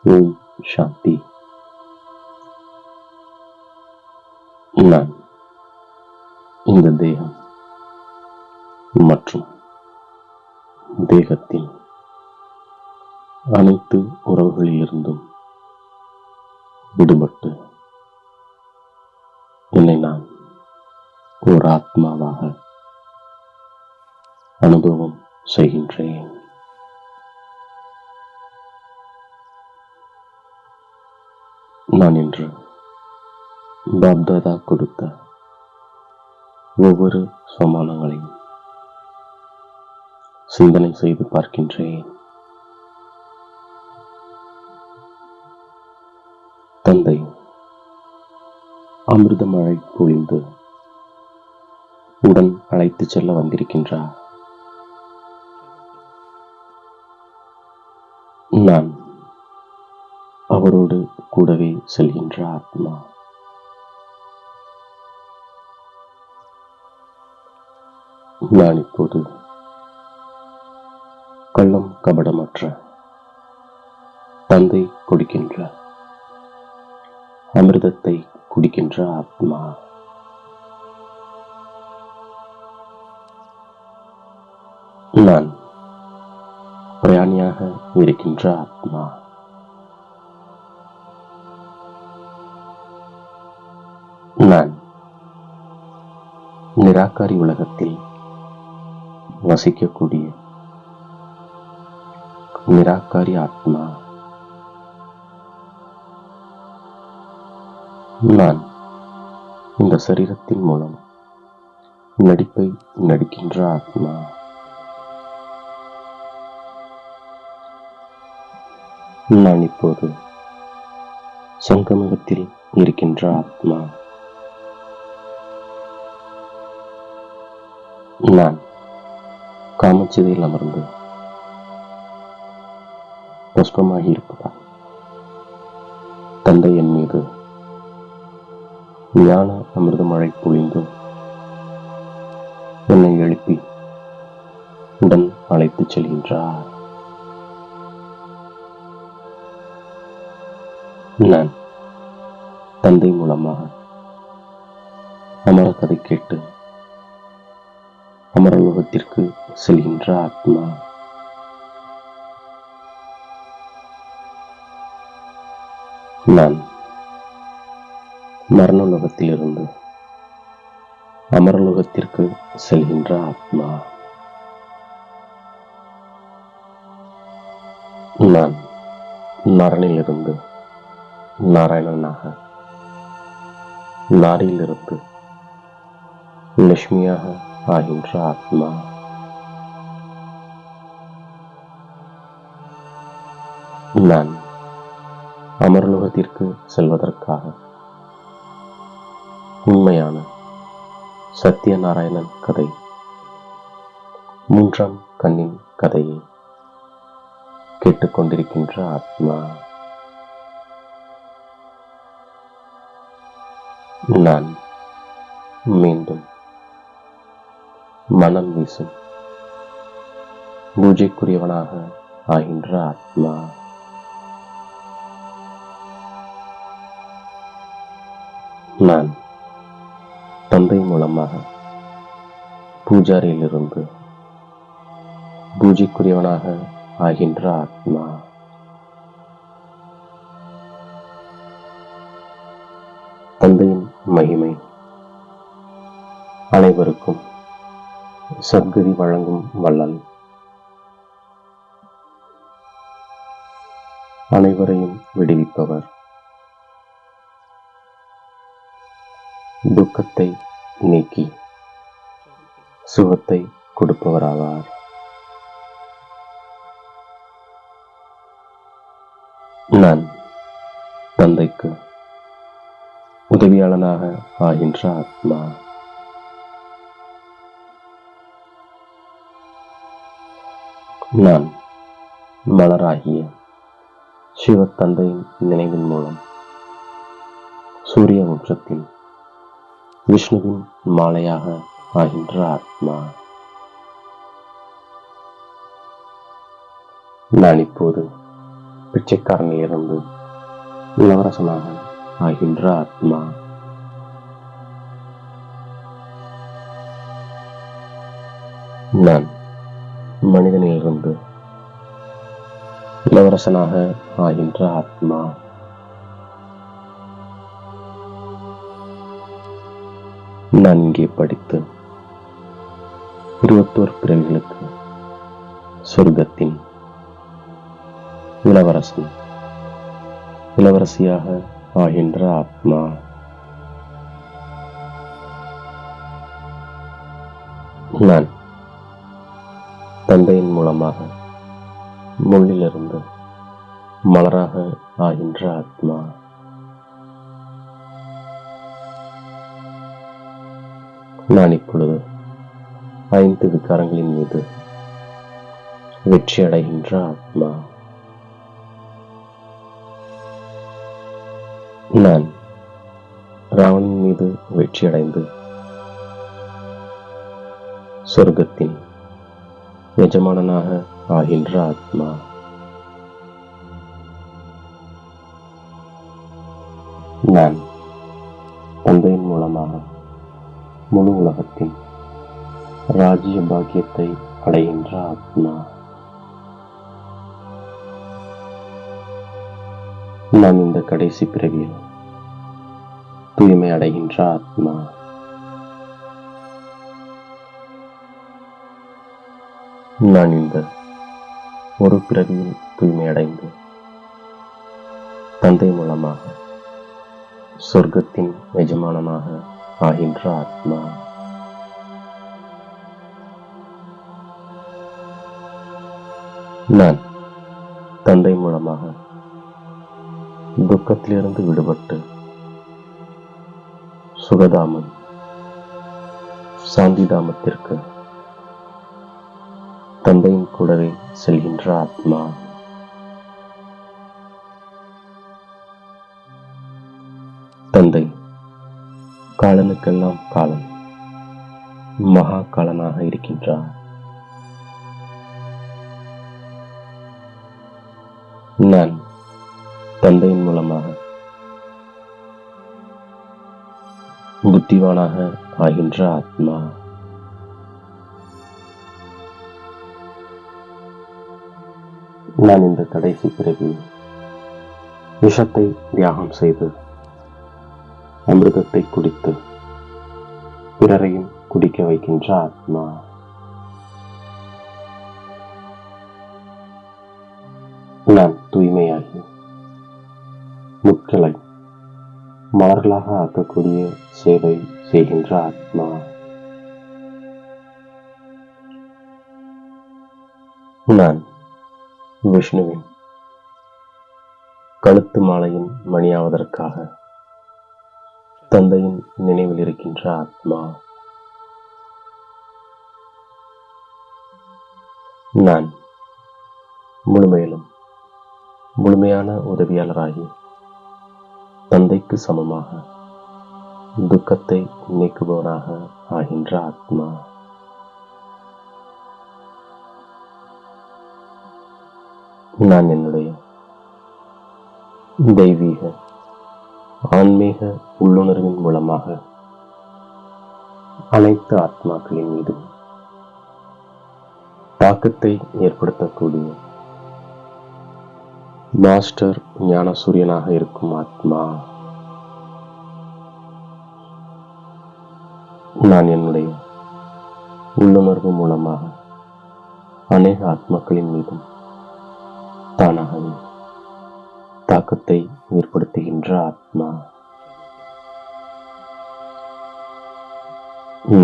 ஓம் சாந்தி. நான் இந்த தேகம் மற்றும் தேகத்தின் அனைத்து உறவுகளிலிருந்தும் விடுபட்டு என்னை நான் ஒரு ஆத்மாவாக அனுபவம் செய்கின்றேன். நான் இன்று பாப்தாதா கொடுத்த ஒவ்வொரு சமானங்களையும் சிந்தனை செய்து பார்க்கின்றேன். தந்தை அமிர்த மழை பொழிந்து உடன் அழைத்து செல்ல வந்திருக்கின்றார். நான் அவரோடு கூடவே செல்கின்ற ஆத்மா. நான் இப்போது கள்ளம் கபடமற்ற தந்தை கொடுக்கின்ற அமிர்தத்தை குடிக்கின்ற ஆத்மா. நான் பிரயாணியாக இருக்கின்ற ஆத்மா. நான் நிராகாரி உலகத்தில் வசிக்கக்கூடிய நிராகாரி ஆத்மா. நான் இந்த சரீரத்தின் மூலம் நடிப்பை நடிக்கின்ற ஆத்மா. நான் இப்போது சங்கமத்தில் இருக்கின்ற ஆத்மா. நான் காமச்சிதையில் அமர்ந்து புஷ்பமாகி இருப்பதால் தந்தை என் மீது ஞான அமிர்த மழை பொழிந்து என்னை எழுப்பி உடன் அழைத்துச் செல்கின்றார். நான் தந்தை மூலமாக அமர கதை கேட்டு அமரலோகத்திற்கு செல்கின்ற ஆத்மா. நான் மரணலோகத்திலிருந்து அமரலோகத்திற்கு செல்கின்ற ஆத்மா. நான் நரனிலிருந்து நாராயணனாக, நாரியிலிருந்து லட்சுமியாக ஆகின்ற ஆத்மா. நான் அமர்லோகத்திற்கு செல்வதற்காக உண்மையான சத்யநாராயணன் கதை, மூன்றாம் கண்ணின் கதையை கேட்டுக்கொண்டிருக்கின்ற ஆத்மா. நான் மீண்டும் மனம் வீசும் பூஜைக்குரியவனாக ஆகின்ற ஆத்மா. நான் தந்தை மூலமாக பூஜாரியிலிருந்து பூஜைக்குரியவனாக ஆகின்ற ஆத்மா. தந்தையின் மகிமை அனைவருக்கும் சத்கதி வழங்கும் வள்ளல், அனைவரையும் விடுவிப்பவர், துக்கத்தை நீக்கி சுகத்தை கொடுப்பவராவார். நான் தந்தைக்கு உதவியாளனாக ஆகின்ற ஆத்மா. நான் மலராகிய சிவத்தந்தையின் நினைவின் மூலம் சூரிய உச்சத்தில் விஷ்ணுவின் மாலையாக ஆகின்ற ஆத்மா. நான் இப்போது பிச்சைக்காரனிலிருந்து இளவரசனாக ஆகின்ற ஆத்மா. நான் மனிதனிலிருந்து இளவரசனாக ஆகின்ற ஆத்மா. நான் இங்கே படித்து 21 பிறவிகளுக்கு சொர்க்கத்தின் இளவரசன் இளவரசியாக ஆகின்ற ஆத்மா. நான் தந்தையின் மூலமாக முள்ளிலிருந்து மலராக ஆகின்ற ஆத்மா. நான் இப்பொழுது 5 விகாரங்களின் மீது வெற்றி அடைகின்ற ஆத்மா. நான் ராவணன் மீது வெற்றி அடைந்து சொர்க்கத்தின் எஜமானனாக ஆகின்ற ஆத்மா. நான் தந்தையின் மூலமாக முழு உலகத்தின் ராஜ்ய பாக்கியத்தை அடைகின்ற ஆத்மா. நான் இந்த கடைசி பிறவியில் தூய்மை அடைகின்ற ஆத்மா. நான் இந்த ஒரு பிறவியில் தூய்மை அடைந்து தந்தை மூலமாக சொர்க்கத்தின் எஜமானனாக ஆகின்ற ஆத்மா. நான் தந்தை மூலமாக துக்கத்திலிருந்து விடுபட்டு சுகதாமம் சாந்திதாமத்திற்கு தந்தையின் கூடவே செல்கின்ற ஆத்மா. தந்தை காலனுக்கெல்லாம் காலன் மகா காலனாக இருக்கின்றார். நான் தந்தையின் மூலமாக புத்திவானாக ஆகின்ற ஆத்மா. நான் இந்த கடைசி பிறவியில் விஷத்தை தியாகம் செய்து அமிர்தத்தை குடித்து பிறரையும் குடிக்க வைக்கின்ற ஆத்மா. நான் தூய்மையாகி முட்களை மலர்களாக ஆக்கக்கூடிய சேவை செய்கின்ற ஆத்மா. நான் விஷ்ணுவின் கழுத்து மாலையின் மணியாவதற்காக தந்தையின் நினைவில் இருக்கின்ற ஆத்மா. நான் முழுமையான உதவியாளராகி தந்தைக்கு சமமாக துக்கத்தை நீக்குபவனாக ஆகின்ற ஆத்மா. நான் என்னுடைய தெய்வீக ஆன்மீக உள்ளுணர்வின் மூலமாக அனைத்து ஆத்மாக்களின் மீதும் தாக்கத்தை ஏற்படுத்தக்கூடிய மாஸ்டர் ஞான சூரியனாக இருக்கும் ஆத்மா. நான் என்னுடைய உள்ளுணர்வு மூலமாக அநேக ஆத்மாக்களின் மீதும் தானாகவே தாக்கத்தை ஏற்படுத்துகின்ற ஆத்மா.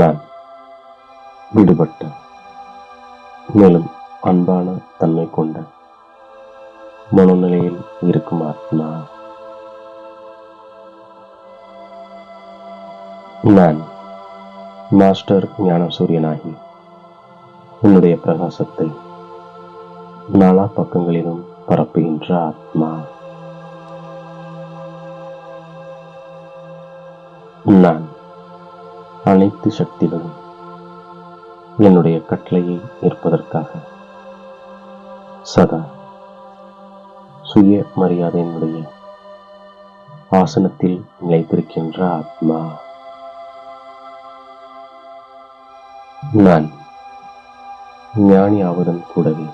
நான் விடுபட்ட மேலும் அன்பான தன்மை கொண்ட மனநிலையில் இருக்கும் ஆத்மா. நான் மாஸ்டர் ஞான சூரியனாகி என்னுடைய பிரகாசத்தை நாலா பக்கங்களிலும் பரப்புகின்ற ஆத்மா. நான் அனைத்து சக்திகளும் என்னுடைய கட்டளையை ஏற்பதற்காக சதா சுய மரியாதையினுடைய ஆசனத்தில் நிலைத்திருக்கின்ற ஆத்மா. நான் ஞானி ஆவதன் கூடவே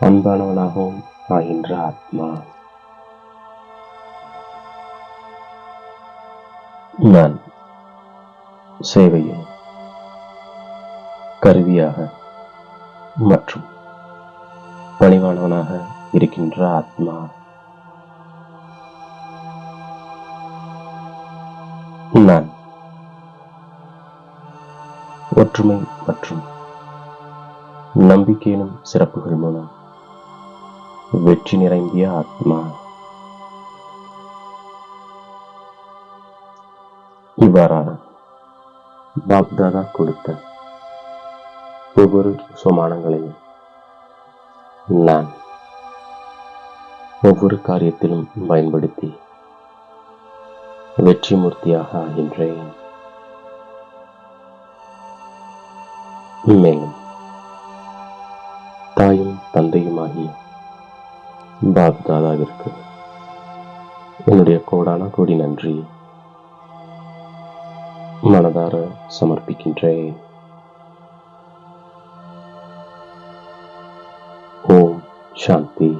அன்பானவனாகவும் ஆகின்ற ஆத்மா. நான் சேவையில் கருவியாக மற்றும் பணிவானவனாக இருக்கின்ற ஆத்மா. நான் ஒற்றுமை மற்றும் நம்பிக்கையிலும் சிறப்புகள் மூலம் வெற்றி நிறைந்திய ஆத்மா. இவ்வாறான பாப்தாதா கொடுத்த ஒவ்வொரு சுமானங்களையும் நான் ஒவ்வொரு காரியத்திலும் பயன்படுத்தி வெற்றி மூர்த்தியாக ஆகின்றேன். மேலும் தாயும் தந்தையுமாகிய பாப்தாதாவிற்கு என்னுடைய கோடான கோடி நன்றி மனதார சமர்ப்பிக்கின்றேன். ஓம் சாந்தி.